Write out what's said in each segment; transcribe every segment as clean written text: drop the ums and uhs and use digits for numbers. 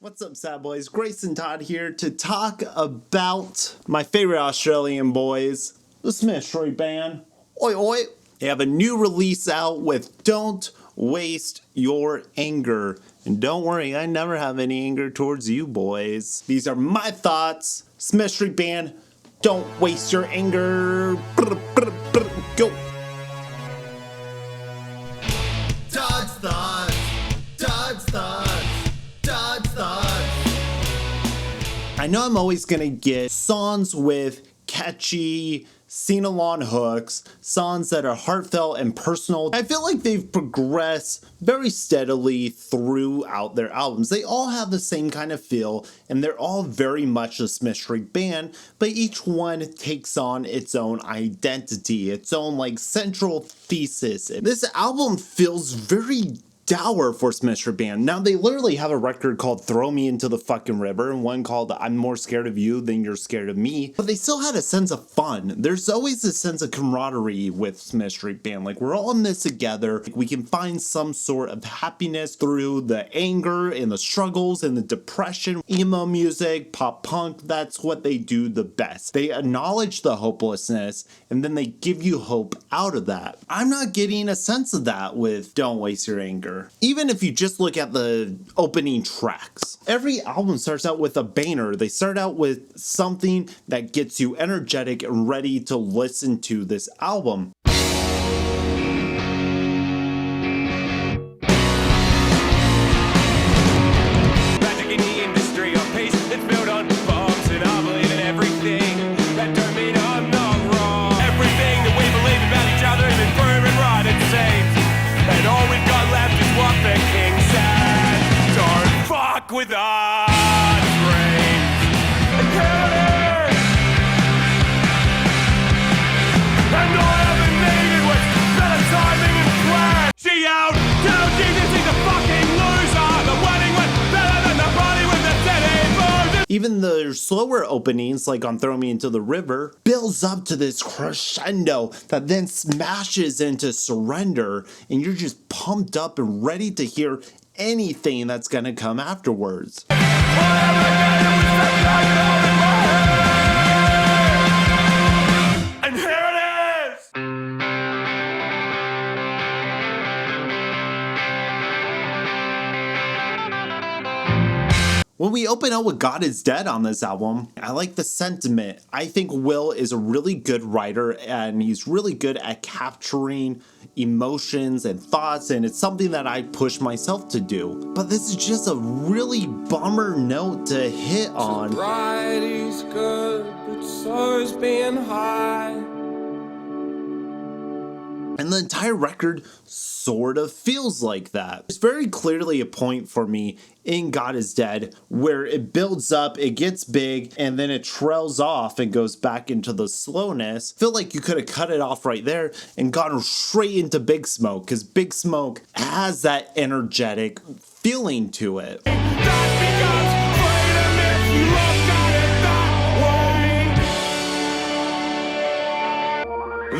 What's up, sad boys? Grayson Todd here to talk about my favorite Australian boys, the Smith Street Band. Oi, oi! They have a new release out with Don't Waste Your Anger. And don't worry, I never have any anger towards you boys. These are my thoughts. Smith Street Band, don't waste your anger. Go! Todd's thoughts. Todd's thoughts. Todd's thoughts. I know I'm always gonna get songs with catchy sing-along hooks, songs that are heartfelt and personal. I feel like they've progressed very steadily throughout their albums. They all have the same kind of feel, and they're all very much a Smith Street Band, but each one takes on its own identity, its own like central thesis. And this album feels very dour for Smith Street Band. Now they literally have a record called Throw Me Into the Fucking River and one called I'm More Scared of You Than You're Scared of Me, but they still had a sense of fun. There's always a sense of camaraderie with Smith Street Band. Like, we're all in this together. We can find some sort of happiness through the anger and the struggles and the depression. Emo music, pop punk, that's what they do the best. They acknowledge the hopelessness and then they give you hope out of that. I'm not getting a sense of that with Don't Waste Your Anger. Even if you just look at the opening tracks, every album starts out with a banger. They start out with something that gets you energetic and ready to listen to this album. With our dreams and killers, and all I ever needed was better timing and plan. She out, tell Jesus he's a fucking loser. The wedding went better than the party with the teddy. Even the slower openings, like on Throw Me Into the River, builds up to this crescendo that then smashes into Surrender, and you're just pumped up and ready to hear anything that's gonna come afterwards. And here it is. When we open up with God Is Dead on this album, I like the sentiment. I think Will is a really good writer and he's really good at capturing emotions and thoughts, and it's something that I push myself to do. But this is just a really bummer note to hit on. Sobriety's good, but so's being high. And the entire record sort of feels like that. It's very clearly a point for me in God Is Dead where it builds up, it gets big, and then it trails off and goes back into the slowness. I feel like you could have cut it off right there and gone straight into Big Smoke, because Big Smoke has that energetic feeling to it.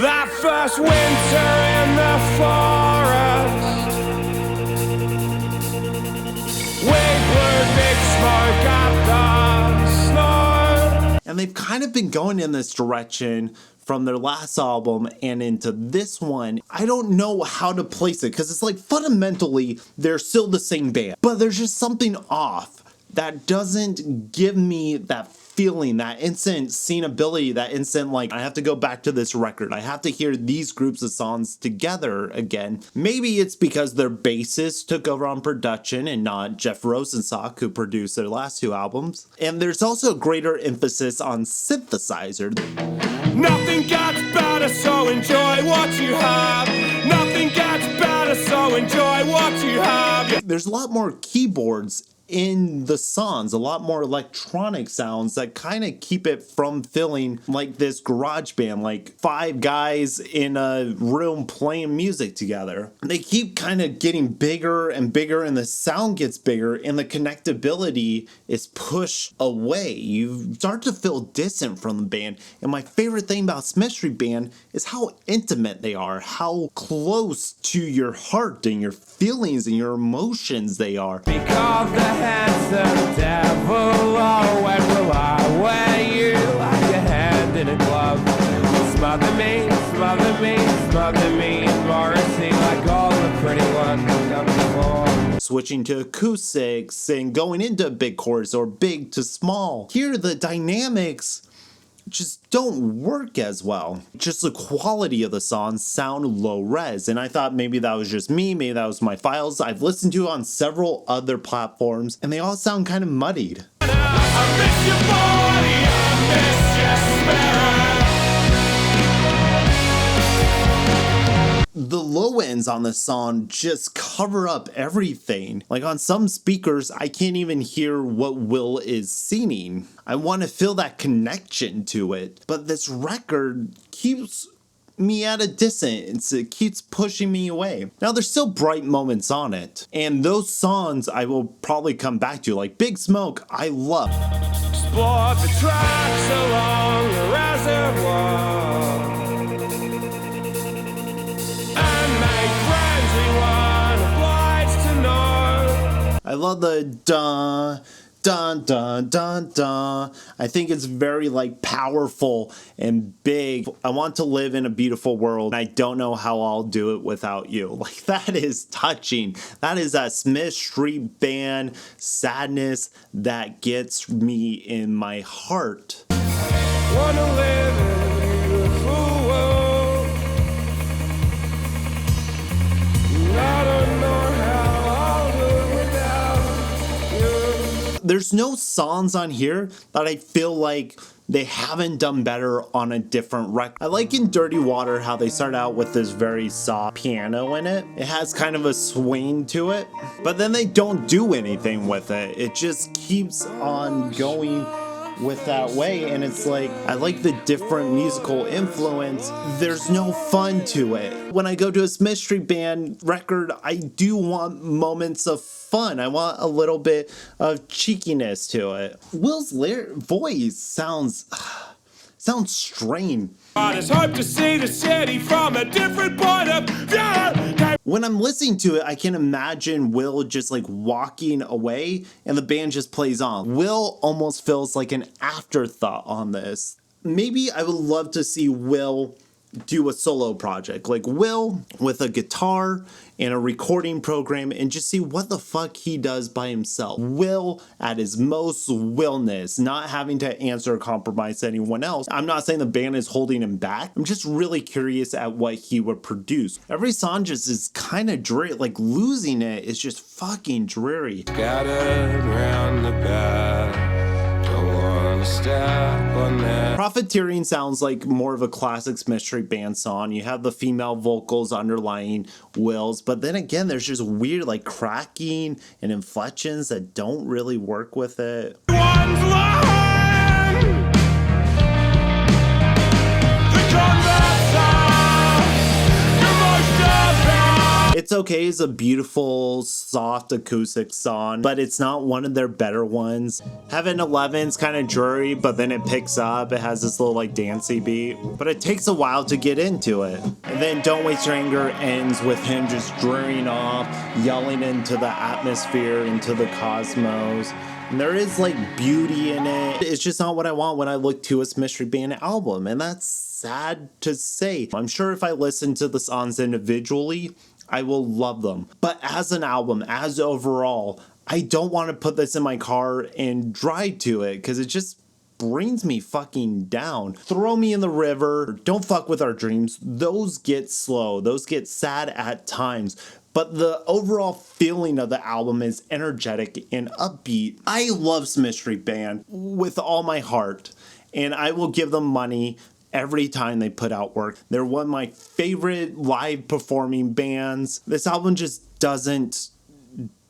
That first winter in the forest, we blew big smoke at the snow. And they've kind of been going in this direction from their last album and into this one. I don't know how to place it, because it's like fundamentally they're still the same band, but there's just something off that doesn't give me that feeling, that instant scenability, that instant like, I have to go back to this record. I have to hear these groups of songs together again. Maybe it's because their bassist took over on production and not Jeff Rosenstock, who produced their last two albums. And there's also a greater emphasis on synthesizer. Nothing gets better, so enjoy what you have. Nothing gets better, so enjoy what you have. There's a lot more keyboards in the songs, a lot more electronic sounds that kind of keep it from feeling like this garage band, like five guys in a room playing music together. They keep kind of getting bigger and bigger, and the sound gets bigger, and the connectability is pushed away. You start to feel distant from the band. And my favorite thing about Smith Street Band is how intimate they are, how close to your heart and your feelings and your emotions they are. Because the handsome switching to acoustics and going into big chorus or big to small. Here, the dynamics just don't work as well. Just the quality of the songs sound low res, and I thought maybe that was just me, maybe that was my files. I've listened to it on several other platforms, and they all sound kind of muddied. I miss your body, I miss your spirit. The low ends on this song just cover up everything. Like on some speakers, I can't even hear what Will is singing. I want to feel that connection to it, but this record keeps me at a distance. It keeps pushing me away. Now there's still bright moments on it, and those songs I will probably come back to, like Big Smoke, I love. Explore the tracks along the reservoir. I love the dun, dun, dun, dun, dun. I think it's very like powerful and big. I want to live in a beautiful world. I don't know how I'll do it without you. Like that is touching. That is that Smith Street Band sadness that gets me in my heart. Wanna live in a beautiful world. I don't know how I'll do it without you. There's no songs on here that I feel like they haven't done better on a different record. I like in Dirty Water how they start out with this very soft piano in it. It has kind of a swing to it, but then they don't do anything with it. It just keeps on going with that way, and it's like I like the different musical influence. There's no fun to it. When I go to a Smith Street Band record, I do want moments of fun. I want a little bit of cheekiness to it. Will's voice sounds strained. I just hope to see the city from a different point of view. When I'm listening to it, I can imagine Will just like walking away and the band just plays on. Will almost feels like an afterthought on this. Maybe I would love to see Will do a solo project, like Will with a guitar and a recording program, and just see what the fuck he does by himself. Will at his most Willness, not having to answer or compromise to anyone else. I'm not saying the band is holding him back. I'm just really curious at what he would produce. Every song just is kind of dreary. Like Losing It is just fucking dreary. Scattered around the back. Don't wanna step on that. Profiteering sounds like more of a classic Smith Street Band song. You have the female vocals underlying Will's, but then again, there's just weird like cracking and inflections that don't really work with it. One's line. The converse are the most of It's Okay is a beautiful, soft acoustic song, but it's not one of their better ones. Heaven 11's kind of dreary, but then it picks up. It has this little like dancey beat, but it takes a while to get into it. And then Don't Waste Your Anger ends with him just drearing off, yelling into the atmosphere, into the cosmos. And there is like beauty in it. It's just not what I want when I look to a Smith Street Band album, and that's sad to say. I'm sure if I listen to the songs individually, I will love them. But as an album, as overall, I don't want to put this in my car and drive to it because it just brings me fucking down. Throw Me in the River, Don't Fuck With Our Dreams, those get slow. Those get sad at times. But the overall feeling of the album is energetic and upbeat. I love Smith Street Band with all my heart, and I will give them money every time they put out work. They're one of my favorite live performing bands. This album just doesn't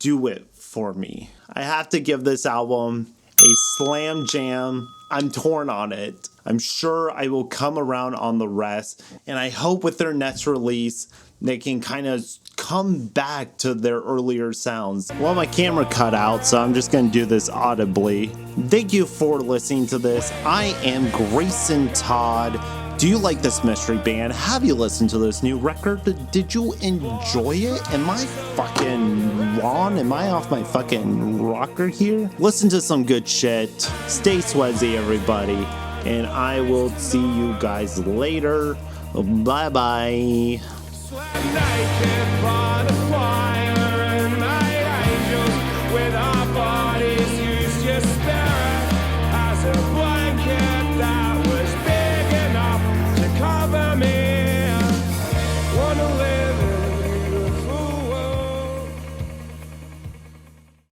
do it for me. I have to give this album a slam jam. I'm torn on it. I'm sure I will come around on the rest, and I hope with their next release they can kind of come back to their earlier sounds. Well, my camera cut out, so I'm just going to do this audibly. Thank you for listening to this. I am Grayson Todd. Do you like the Smith Street Band? Have you listened to this new record? Did you enjoy it? Am I fucking wrong? Am I off my fucking rocker here? Listen to some good shit. Stay sweaty, everybody. And I will see you guys later. Bye-bye. Naked by the fire.